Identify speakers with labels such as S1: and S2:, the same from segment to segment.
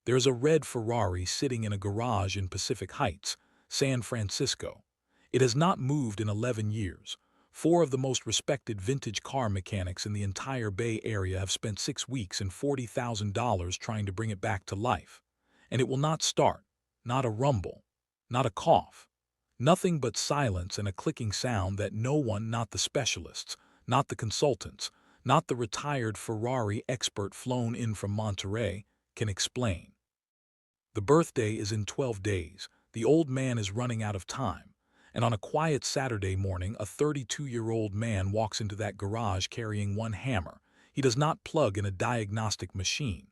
S1: There's a red Ferrari sitting in a garage in Pacific Heights, San Francisco. It has not moved in 11 years. Four of the most respected vintage car mechanics in the entire Bay Area have spent 6 weeks and $40,000 trying to bring it back to life. And it will not start. Not a rumble. Not a cough. Nothing but silence and a clicking sound that no one, not the specialists, not the consultants, not the retired Ferrari expert flown in from Monterey, can explain. The birthday is in 12 days. The old man is running out of time. And on a quiet Saturday morning, a 32-year-old man walks into that garage carrying one hammer. He does not plug in a diagnostic machine.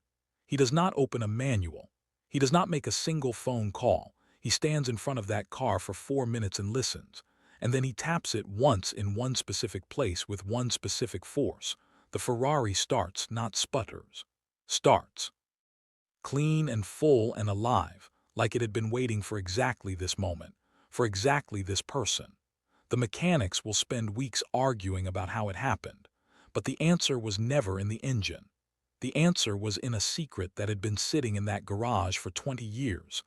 S1: He does not open a manual. He does not make a single phone call. He stands in front of that car for 4 minutes and listens. And then he taps it once in one specific place with one specific force. The Ferrari starts, not sputters. Starts. Clean and full and alive, like it had been waiting for exactly this moment, for exactly this person. The mechanics will spend weeks arguing about how it happened, but the answer was never in the engine. The answer was in a secret that had been sitting in that garage for 20 years,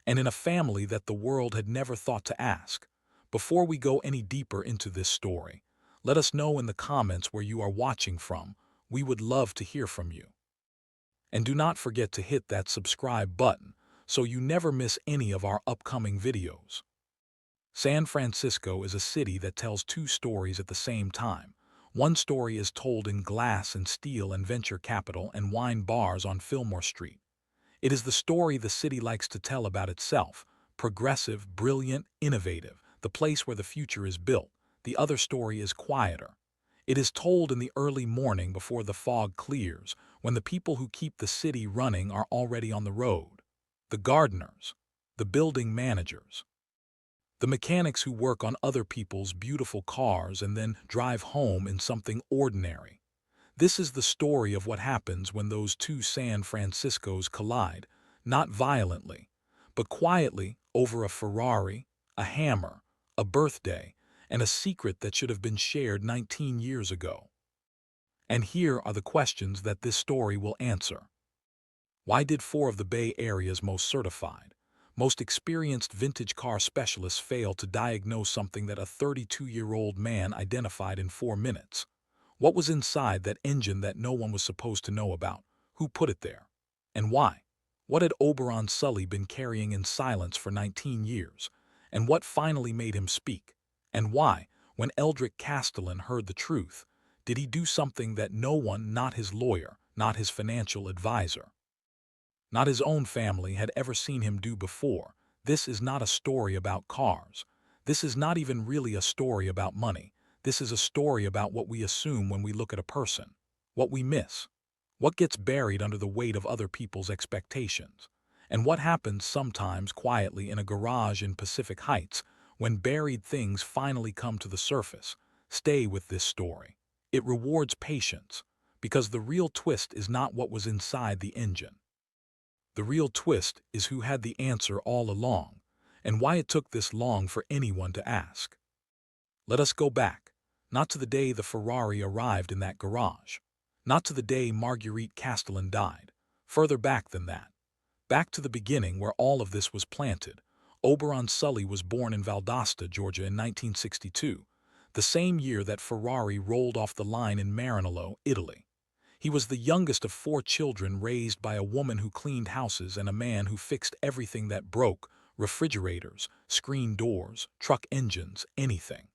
S1: and in a family that the world had never thought to ask. Before we go any deeper into this story, let us know in the comments where you are watching from. We would love to hear from you. And do not forget to hit that subscribe button so you never miss any of our upcoming videos. San Francisco is a city that tells two stories at the same time. One story is told in glass and steel and venture capital and wine bars on Fillmore Street. It is the story the city likes to tell about itself: progressive, brilliant, innovative, the place where the future is built. The other story is quieter. It is told in the early morning before the fog clears, when the people who keep the city running are already on the road. The gardeners, the building managers, the mechanics who work on other people's beautiful cars and then drive home in something ordinary. This is the story of what happens when those two San Franciscos collide, not violently, but quietly over a Ferrari, a hammer, a birthday, and a secret that should have been shared 19 years ago. And here are the questions that this story will answer. Why did four of the Bay Area's most certified, most experienced vintage car specialists fail to diagnose something that a 32-year-old man identified in 4 minutes? What was inside that engine that no one was supposed to know about? Who put it there? And why? What had Oberon Sully been carrying in silence for 19 years? And what finally made him speak? And why, when Eldrick Castellan heard the truth, did he do something that no one, not his lawyer, not his financial advisor, not his own family, had ever seen him do before? This is not a story about cars. This is not even really a story about money. This is a story about what we assume when we look at a person, what we miss, what gets buried under the weight of other people's expectations, and what happens sometimes quietly in a garage in Pacific Heights when buried things finally come to the surface. Stay with this story. It rewards patience, because the real twist is not what was inside the engine. The real twist is who had the answer all along, and why it took this long for anyone to ask. Let us go back, not to the day the Ferrari arrived in that garage, not to the day Marguerite Castellan died, further back than that. Back to the beginning where all of this was planted. Oberon Sully was born in Valdosta, Georgia in 1962, the same year that Ferrari rolled off the line in Maranello, Italy. He was the youngest of 4 children raised by a woman who cleaned houses and a man who fixed everything that broke: refrigerators, screen doors, truck engines, anything.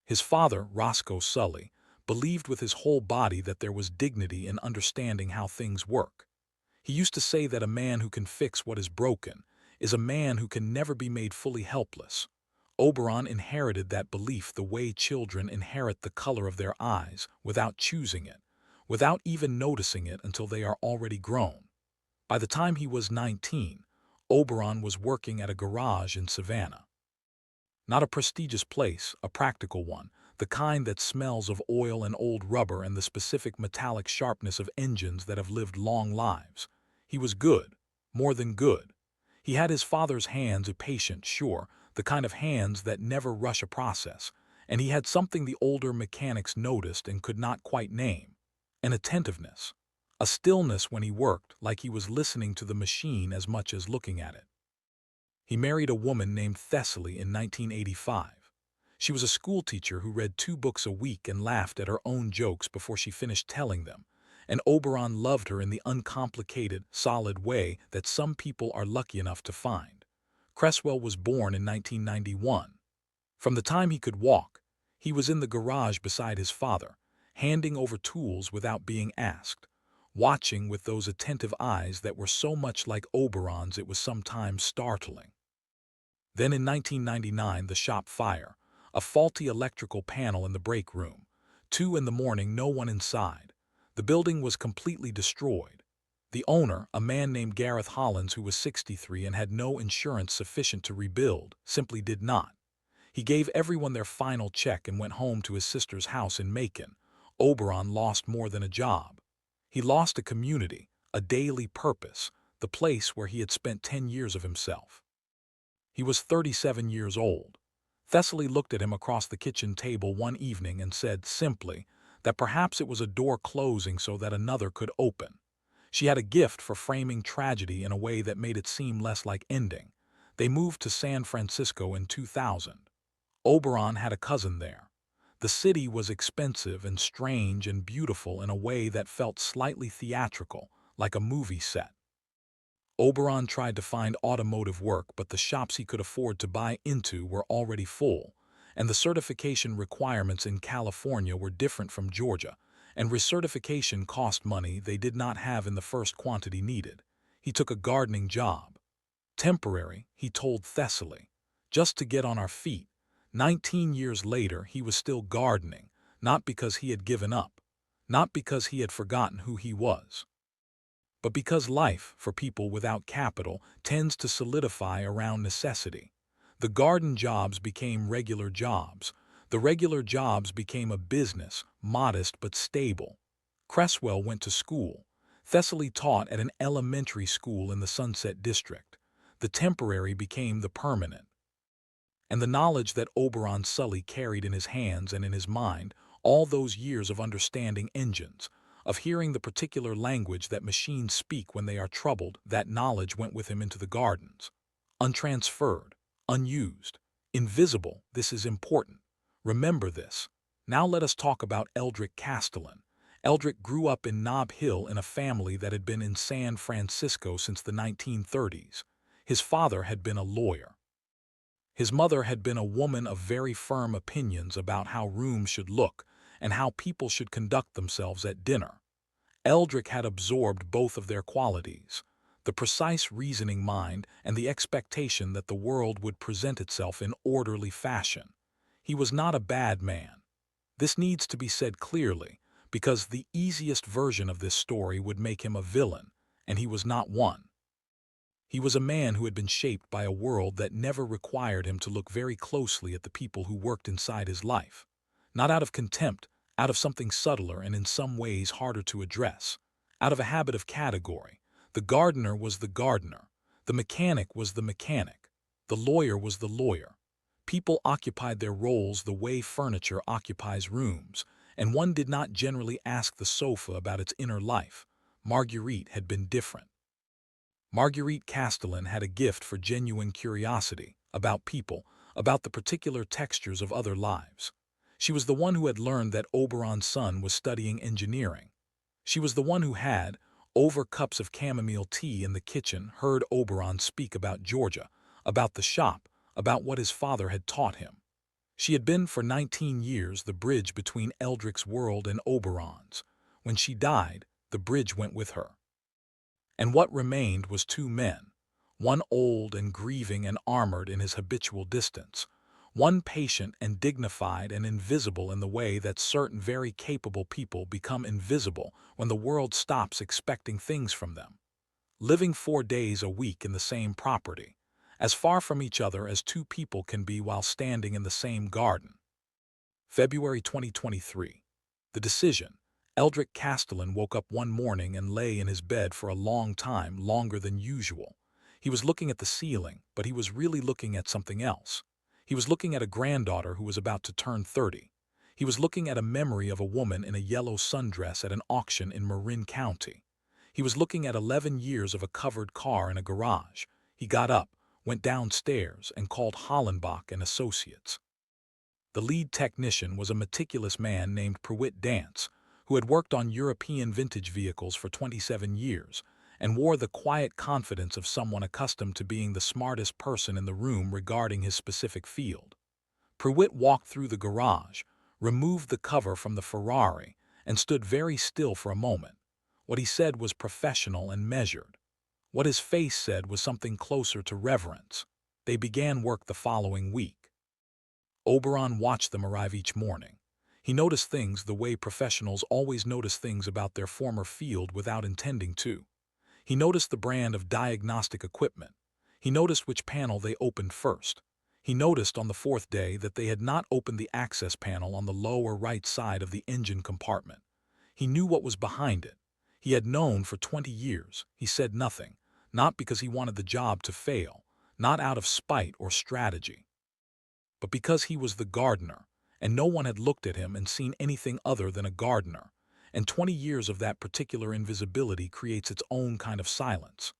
S1: His father, Roscoe Sully, believed with his whole body that there was dignity in understanding how things work. He used to say that a man who can fix what is broken is a man who can never be made fully helpless. Oberon inherited that belief the way children inherit the color of their eyes without choosing it, without even noticing it until they are already grown. By the time he was 19, Oberon was working at a garage in Savannah. Not a prestigious place, a practical one, the kind that smells of oil and old rubber and the specific metallic sharpness of engines that have lived long lives. He was good, more than good. He had his father's hands, a patient, sure, the kind of hands that never rush a process, and he had something the older mechanics noticed and could not quite name: an attentiveness, A stillness when he worked, like he was listening to the machine as much as looking at it. He married a woman named Thessaly in 1985. She was a schoolteacher who read 2 books a week and laughed at her own jokes before she finished telling them, and Oberon loved her in the uncomplicated, solid way that some people are lucky enough to find. Cresswell was born in 1991. From the time he could walk, he was in the garage beside his father, handing over tools without being asked, watching with those attentive eyes that were so much like Oberon's it was sometimes startling. Then in 1999, the shop fire, a faulty electrical panel in the break room. 2 in the morning, no one inside. The building was completely destroyed. The owner, a man named Gareth Hollins who was 63 and had no insurance sufficient to rebuild, simply did not. He gave everyone their final check and went home to his sister's house in Macon. Oberon lost more than a job. He lost a community, a daily purpose, the place where he had spent 10 years of himself. He was 37 years old. Thessaly looked at him across the kitchen table one evening and said simply that perhaps it was a door closing so that another could open. She had a gift for framing tragedy in a way that made it seem less like ending. They moved to San Francisco in 2000. Oberon had a cousin there. The city was expensive and strange and beautiful in a way that felt slightly theatrical, like a movie set. Oberon tried to find automotive work, but the shops he could afford to buy into were already full, and the certification requirements in California were different from Georgia, and recertification cost money they did not have in the first quantity needed. He took a gardening job. Temporary, he told Thessaly, just to get on our feet. 19 years later, he was still gardening, not because he had given up, not because he had forgotten who he was, but because life, for people without capital, tends to solidify around necessity. The garden jobs became regular jobs. The regular jobs became a business, modest but stable. Cresswell went to school. Thessaly taught at an elementary school in the Sunset District. The temporary became the permanent. And the knowledge that Oberon Sully carried in his hands and in his mind, all those years of understanding engines, of hearing the particular language that machines speak when they are troubled, that knowledge went with him into the gardens. Untransferred, unused, invisible, this is important. Remember this. Now let us talk about Eldrick Castellan. Eldrick grew up in Nob Hill in a family that had been in San Francisco since the 1930s. His father had been a lawyer. His mother had been a woman of very firm opinions about how rooms should look and how people should conduct themselves at dinner. Eldrick had absorbed both of their qualities, the precise reasoning mind and the expectation that the world would present itself in orderly fashion. He was not a bad man. This needs to be said clearly, because the easiest version of this story would make him a villain, and he was not one. He was a man who had been shaped by a world that never required him to look very closely at the people who worked inside his life. Not out of contempt, out of something subtler and in some ways harder to address. Out of a habit of category. The gardener was the gardener. The mechanic was the mechanic. The lawyer was the lawyer. People occupied their roles the way furniture occupies rooms, and one did not generally ask the sofa about its inner life. Marguerite had been different. Marguerite Castellan had a gift for genuine curiosity about people, about the particular textures of other lives. She was the one who had learned that Oberon's son was studying engineering. She was the one who had, over cups of chamomile tea in the kitchen, heard Oberon speak about Georgia, about the shop, about what his father had taught him. She had been for 19 years the bridge between Eldrick's world and Oberon's. When she died, the bridge went with her. And what remained was 2 men, one old and grieving and armored in his habitual distance, one patient and dignified and invisible in the way that certain very capable people become invisible when the world stops expecting things from them. Living 4 days a week in the same property, as far from each other as 2 people can be while standing in the same garden. February 2023. The decision. Eldrick Castellan woke up one morning and lay in his bed for a long time, longer than usual. He was looking at the ceiling, but he was really looking at something else. He was looking at a granddaughter who was about to turn 30. He was looking at a memory of a woman in a yellow sundress at an auction in Marin County. He was looking at 11 years of a covered car in a garage. He got up, went downstairs, and called Hollenbach and Associates. The lead technician was a meticulous man named Prewitt Dance, who had worked on European vintage vehicles for 27 years and wore the quiet confidence of someone accustomed to being the smartest person in the room regarding his specific field. Prewitt walked through the garage, removed the cover from the Ferrari, and stood very still for a moment. What he said was professional and measured. What his face said was something closer to reverence. They began work the following week. Oberon watched them arrive each morning. He noticed things the way professionals always notice things about their former field without intending to. He noticed the brand of diagnostic equipment. He noticed which panel they opened first. He noticed on the fourth day that they had not opened the access panel on the lower right side of the engine compartment. He knew what was behind it. He had known for 20 years. He said nothing, not because he wanted the job to fail, not out of spite or strategy, but because he was the gardener, and no one had looked at him and seen anything other than a gardener, and 20 years of that particular invisibility creates its own kind of silence.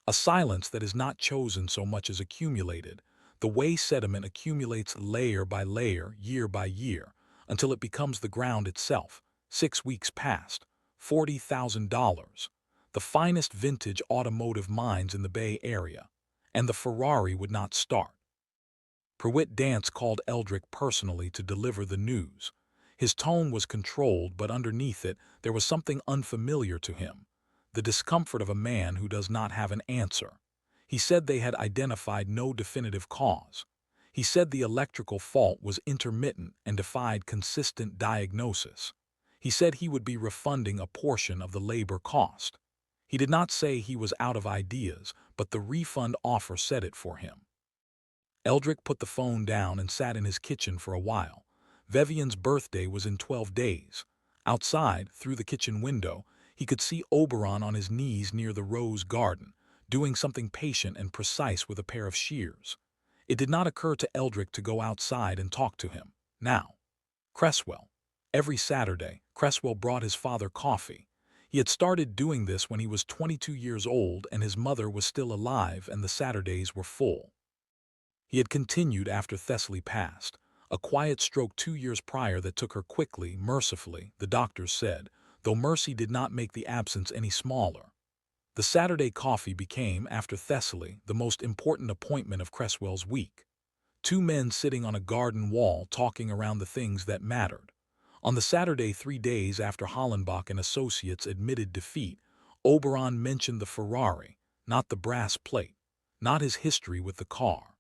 S1: A silence that is not chosen so much as accumulated, the way sediment accumulates layer by layer, year by year, until it becomes the ground itself. 6 weeks passed, $40,000, the finest vintage automotive mines in the Bay Area, and the Ferrari would not start. Prewitt Dance called Eldrick personally to deliver the news. His tone was controlled, but underneath it there was something unfamiliar to him, the discomfort of a man who does not have an answer. He said they had identified no definitive cause. He said the electrical fault was intermittent and defied consistent diagnosis. He said he would be refunding a portion of the labor cost. He did not say he was out of ideas, but the refund offer said it for him. Eldrick put the phone down and sat in his kitchen for a while. Vivian's birthday was in 12 days. Outside, through the kitchen window, he could see Oberon on his knees near the rose garden, doing something patient and precise with a pair of shears. It did not occur to Eldrick to go outside and talk to him. Now. Cresswell. Every Saturday, Cresswell brought his father coffee. He had started doing this when he was 22 years old and his mother was still alive and the Saturdays were full. He had continued after Thessaly passed, a quiet stroke 2 years prior that took her quickly, mercifully, the doctors said, though mercy did not make the absence any smaller. The Saturday coffee became, after Thessaly, the most important appointment of Cresswell's week. 2 men sitting on a garden wall talking around the things that mattered. On the Saturday 3 days after Hollenbach and Associates admitted defeat, Oberon mentioned the Ferrari, not the brass plate, not his history with the car.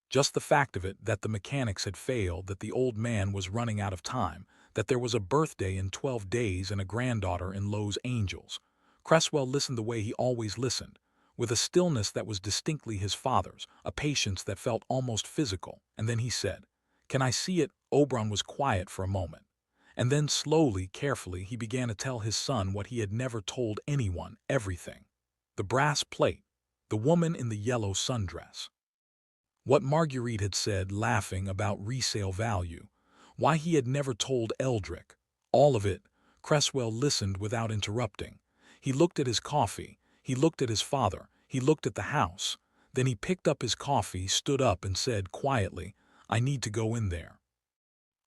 S1: Just the fact of it that the mechanics had failed, that the old man was running out of time, that there was a birthday in 12 days and a granddaughter in Los Angeles. Cresswell listened the way he always listened, with a stillness that was distinctly his father's, a patience that felt almost physical, and then he said, "Can I see it?" Oberon was quiet for a moment, and then slowly, carefully, he began to tell his son what he had never told anyone, everything. The brass plate, the woman in the yellow sundress. What Marguerite had said, laughing, about resale value, why he had never told Eldrick, all of it. Cresswell listened without interrupting. He looked at his coffee, he looked at his father, he looked at the house. Then he picked up his coffee, stood up and said quietly, "I need to go in there."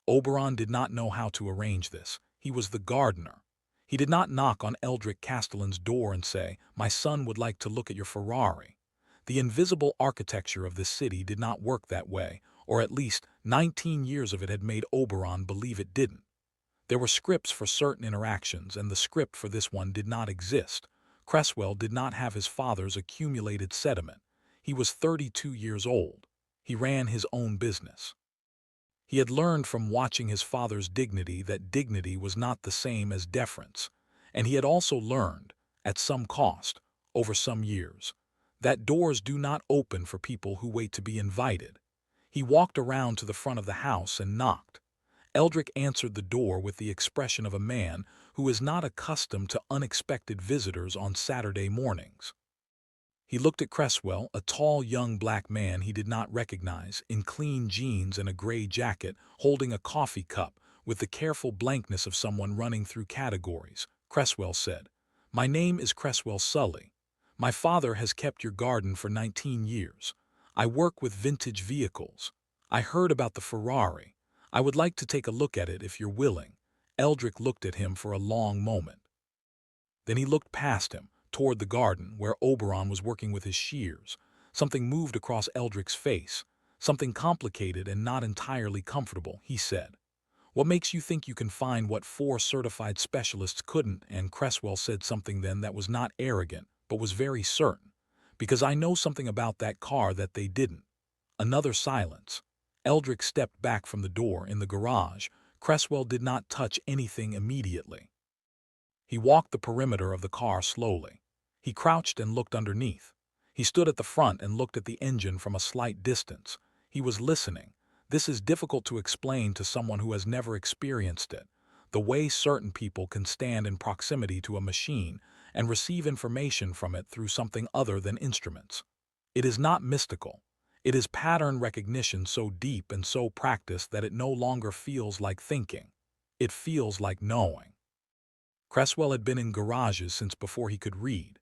S1: Oberon did not know how to arrange this. He was the gardener. He did not knock on Eldrick Castellan's door and say, "My son would like to look at your Ferrari." The invisible architecture of this city did not work that way, or at least 19 years of it had made Oberon believe it didn't. There were scripts for certain interactions, and the script for this one did not exist. Cresswell did not have his father's accumulated sediment. He was 32 years old. He ran his own business. He had learned from watching his father's dignity that dignity was not the same as deference, and he had also learned, at some cost, over some years, that doors do not open for people who wait to be invited. He walked around to the front of the house and knocked. Eldrick answered the door with the expression of a man who is not accustomed to unexpected visitors on Saturday mornings. He looked at Cresswell, a tall young black man he did not recognize, in clean jeans and a gray jacket, holding a coffee cup, with the careful blankness of someone running through categories. Cresswell said, My name is Cresswell Sully. My father has kept your garden for 19 years. I work with vintage vehicles. I heard about the Ferrari. I would like to take a look at it if you're willing." Eldrick looked at him for a long moment. Then he looked past him, toward the garden, where Oberon was working with his shears. Something moved across Eldrick's face. "Something complicated and not entirely comfortable," he said. "What makes you think you can find what 4 certified specialists couldn't?" And Cresswell said something then that was not arrogant, but was very certain. "Because I know something about that car that they didn't." Another silence. Eldrick stepped back from the door in the garage. Cresswell did not touch anything immediately. He walked the perimeter of the car slowly. He crouched and looked underneath. He stood at the front and looked at the engine from a slight distance. He was listening. This is difficult to explain to someone who has never experienced it. The way certain people can stand in proximity to a machine and receive information from it through something other than instruments. It is not mystical. It is pattern recognition so deep and so practiced that it no longer feels like thinking. It feels like knowing. Cresswell had been in garages since before he could read.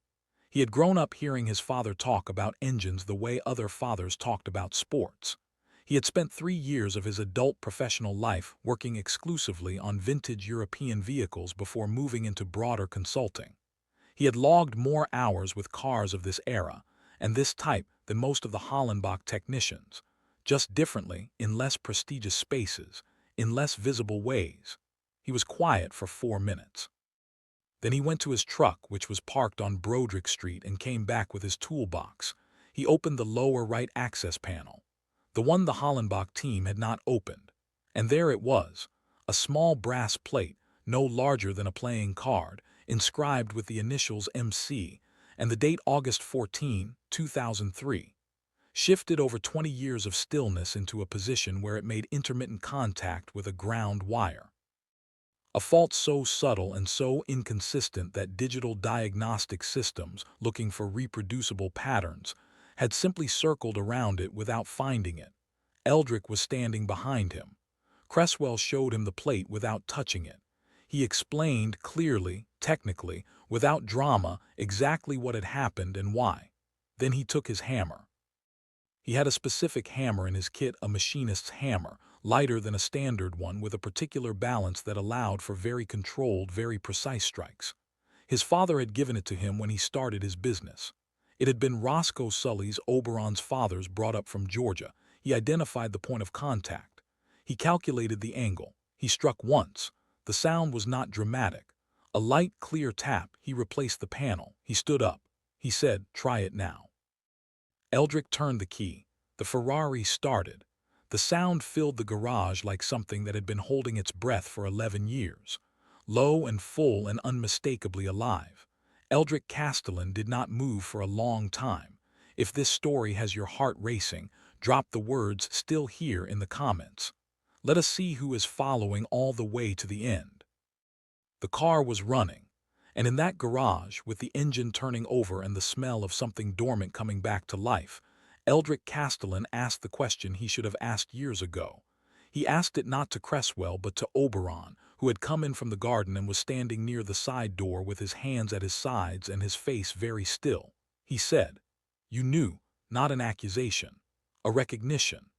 S1: He had grown up hearing his father talk about engines the way other fathers talked about sports. He had spent 3 years of his adult professional life working exclusively on vintage European vehicles before moving into broader consulting. He had logged more hours with cars of this era and this type than most of the Hollenbach technicians, just differently, in less prestigious spaces, in less visible ways. He was quiet for 4 minutes. Then he went to his truck, which was parked on Broderick Street, and came back with his toolbox. He opened the lower right access panel, the one the Hollenbach team had not opened. And there it was, a small brass plate, no larger than a playing card, inscribed with the initials MC and the date August 14, 2003. Shifted over 20 years of stillness into a position where it made intermittent contact with a ground wire. A fault so subtle and so inconsistent that digital diagnostic systems, looking for reproducible patterns, had simply circled around it without finding it. Eldrick was standing behind him. Cresswell showed him the plate without touching it. He explained clearly, technically, without drama, exactly what had happened and why. Then he took his hammer. He had a specific hammer in his kit, a machinist's hammer, lighter than a standard one, with a particular balance that allowed for very controlled, very precise strikes. His father had given it to him when he started his business. It had been Roscoe Sully's, Oberon's father's, brought up from Georgia. He identified the point of contact. He calculated the angle. He struck once. The sound was not dramatic. A light, clear tap. He replaced the panel. He stood up. He said, "Try it now." Eldrick turned the key. The Ferrari started. The sound filled the garage like something that had been holding its breath for 11 years. Low and full and unmistakably alive. Eldrick Castellan did not move for a long time. If this story has your heart racing, drop the words "still here" in the comments. Let us see who is following all the way to the end. The car was running. And in that garage, with the engine turning over and the smell of something dormant coming back to life, Eldrick Castellan asked the question he should have asked years ago. He asked it not to Cresswell but to Oberon, who had come in from the garden and was standing near the side door with his hands at his sides and his face very still. He said, "You knew," not an accusation, a recognition,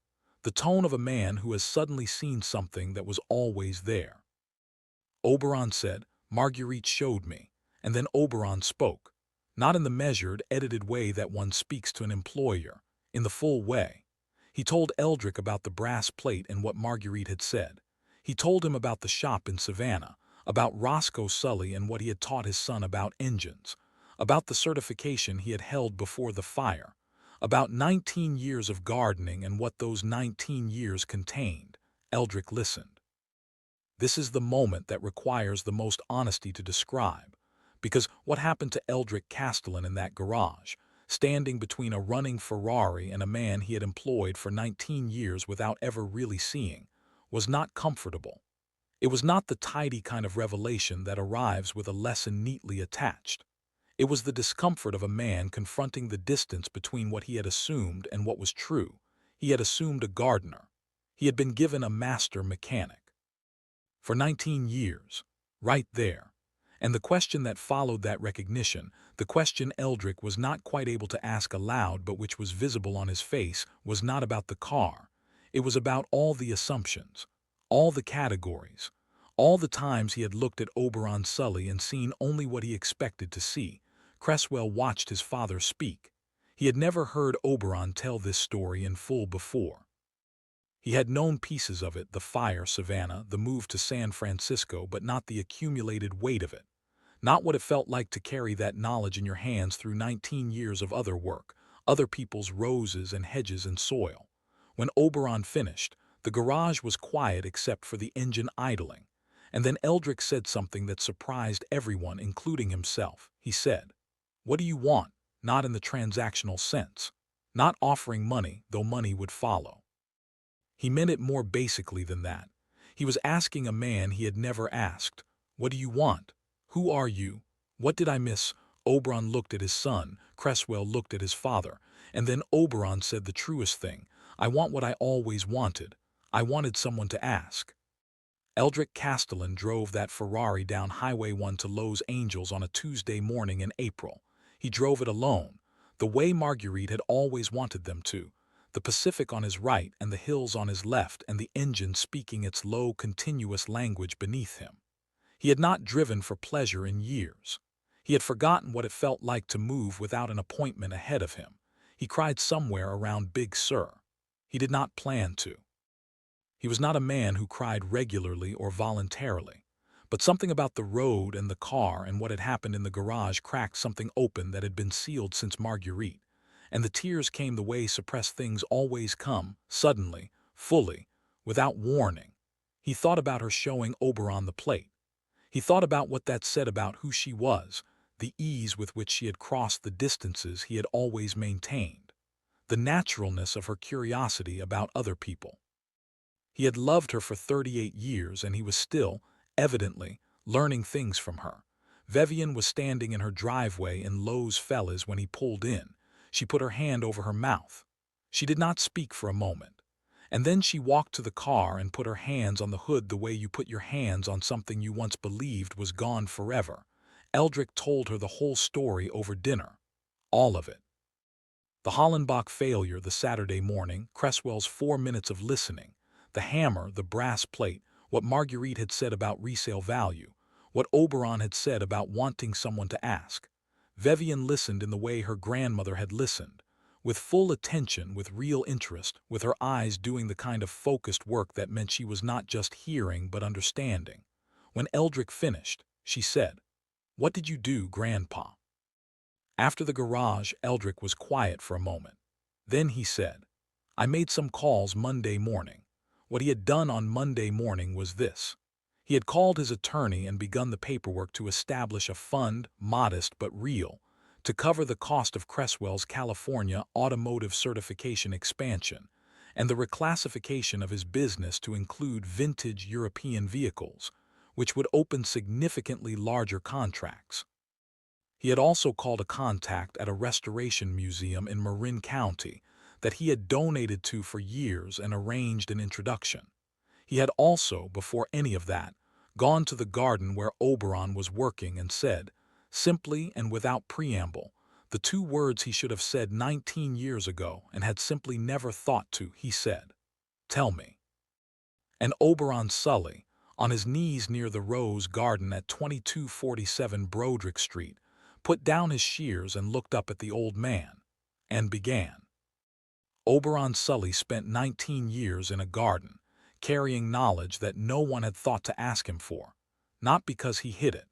S1: the tone of a man who has suddenly seen something that was always there. Oberon said, "Marguerite showed me," and then Oberon spoke, not in the measured, edited way that one speaks to an employer, in the full way. He told Eldrick about the brass plate and what Marguerite had said. He told him about the shop in Savannah, about Roscoe Sully and what he had taught his son about engines, about the certification he had held before the fire, about 19 years of gardening and what those 19 years contained. Eldrick listened. This is the moment that requires the most honesty to describe, because what happened to Eldrick Castellan in that garage, standing between a running Ferrari and a man he had employed for 19 years without ever really seeing, was not comfortable. It was not the tidy kind of revelation that arrives with a lesson neatly attached. It was the discomfort of a man confronting the distance between what he had assumed and what was true. He had assumed a gardener. He had been given a master mechanic. For 19 years, right there. And the question that followed that recognition, the question Eldrick was not quite able to ask aloud but which was visible on his face, was not about the car. It was about all the assumptions, all the categories, all the times he had looked at Oberon Sully and seen only what he expected to see. Cresswell watched his father speak. He had never heard Oberon tell this story in full before. He had known pieces of it, the fire, Savannah, the move to San Francisco, but not the accumulated weight of it. Not what it felt like to carry that knowledge in your hands through 19 years of other work, other people's roses and hedges and soil. When Oberon finished, the garage was quiet except for the engine idling. And then Eldrick said something that surprised everyone, including himself. He said, "What do you want?" Not in the transactional sense. Not offering money, though money would follow. He meant it more basically than that. He was asking a man he had never asked. "What do you want? Who are you? What did I miss?" Oberon looked at his son, Cresswell looked at his father, and then Oberon said the truest thing. "I want what I always wanted. I wanted someone to ask." Eldrick Castellan drove that Ferrari down Highway 1 to Los Angeles on a Tuesday morning in April. He drove it alone, the way Marguerite had always wanted them to. The Pacific on his right and the hills on his left, and the engine speaking its low, continuous language beneath him. He had not driven for pleasure in years. He had forgotten what it felt like to move without an appointment ahead of him. He cried somewhere around Big Sur. He did not plan to. He was not a man who cried regularly or voluntarily. But something about the road and the car and what had happened in the garage cracked something open that had been sealed since Marguerite. And the tears came the way suppressed things always come, suddenly, fully, without warning. He thought about her showing Oberon the plate. He thought about what that said about who she was, the ease with which she had crossed the distances he had always maintained, the naturalness of her curiosity about other people. He had loved her for 38 years, and he was still, evidently, learning things from her. Vivian was standing in her driveway in Los Feliz when he pulled in. She put her hand over her mouth. She did not speak for a moment. And then she walked to the car and put her hands on the hood the way you put your hands on something you once believed was gone forever. Eldrick told her the whole story over dinner. All of it. The Hollenbach failure the Saturday morning, Cresswell's 4 minutes of listening, the hammer, the brass plate, what Marguerite had said about resale value, what Oberon had said about wanting someone to ask. Vivian listened in the way her grandmother had listened, with full attention, with real interest, with her eyes doing the kind of focused work that meant she was not just hearing but understanding. When Eldrick finished, she said, "What did you do, Grandpa?" After the garage, Eldrick was quiet for a moment. Then he said, "I made some calls Monday morning." What he had done on Monday morning was this. He had called his attorney and begun the paperwork to establish a fund, modest but real, to cover the cost of Cresswell's California automotive certification expansion and the reclassification of his business to include vintage European vehicles, which would open significantly larger contracts. He had also called a contact at a restoration museum in Marin County that he had donated to for years and arranged an introduction. He had also, before any of that, gone to the garden where Oberon was working and said, simply and without preamble, the 2 words he should have said 19 years ago and had simply never thought to. He said, "Tell me." And Oberon Sully, on his knees near the Rose Garden at 2247 Broderick Street, put down his shears and looked up at the old man, and began. Oberon Sully spent 19 years in a garden, carrying knowledge that no one had thought to ask him for, not because he hid it,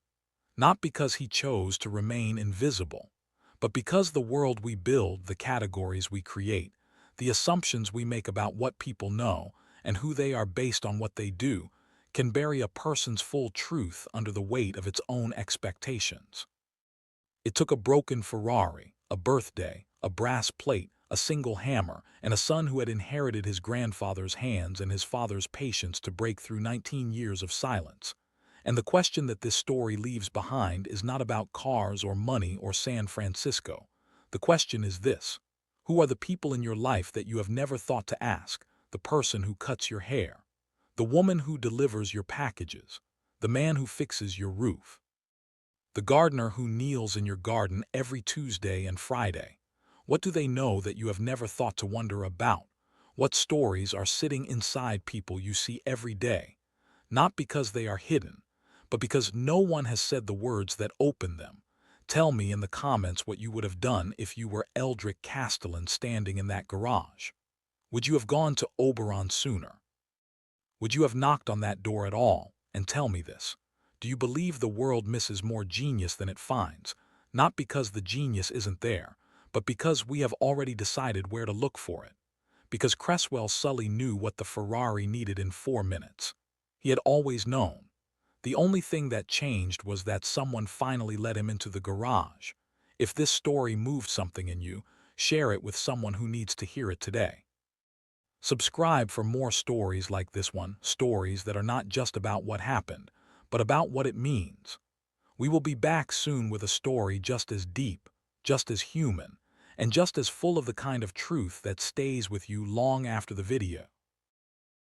S1: not because he chose to remain invisible, but because the world we build, the categories we create, the assumptions we make about what people know and who they are based on what they do, can bury a person's full truth under the weight of its own expectations. It took a broken Ferrari, a birthday, a brass plate, a single hammer, and a son who had inherited his grandfather's hands and his father's patience to break through 19 years of silence. And the question that this story leaves behind is not about cars or money or San Francisco. The question is this: who are the people in your life that you have never thought to ask? The person who cuts your hair, the woman who delivers your packages, the man who fixes your roof. The gardener who kneels in your garden every Tuesday and Friday. What do they know that you have never thought to wonder about? What stories are sitting inside people you see every day? Not because they are hidden, but because no one has said the words that open them. Tell me in the comments what you would have done if you were Eldrick Castellan standing in that garage. Would you have gone to Oberon sooner? Would you have knocked on that door at all? And tell me this. Do you believe the world misses more genius than it finds? Not because the genius isn't there, but because we have already decided where to look for it. Because Cresswell Sully knew what the Ferrari needed in 4 minutes. He had always known. The only thing that changed was that someone finally let him into the garage. If this story moved something in you, share it with someone who needs to hear it today. Subscribe for more stories like this one, stories that are not just about what happened, but about what it means. We will be back soon with a story just as deep, just as human, and just as full of the kind of truth that stays with you long after the video.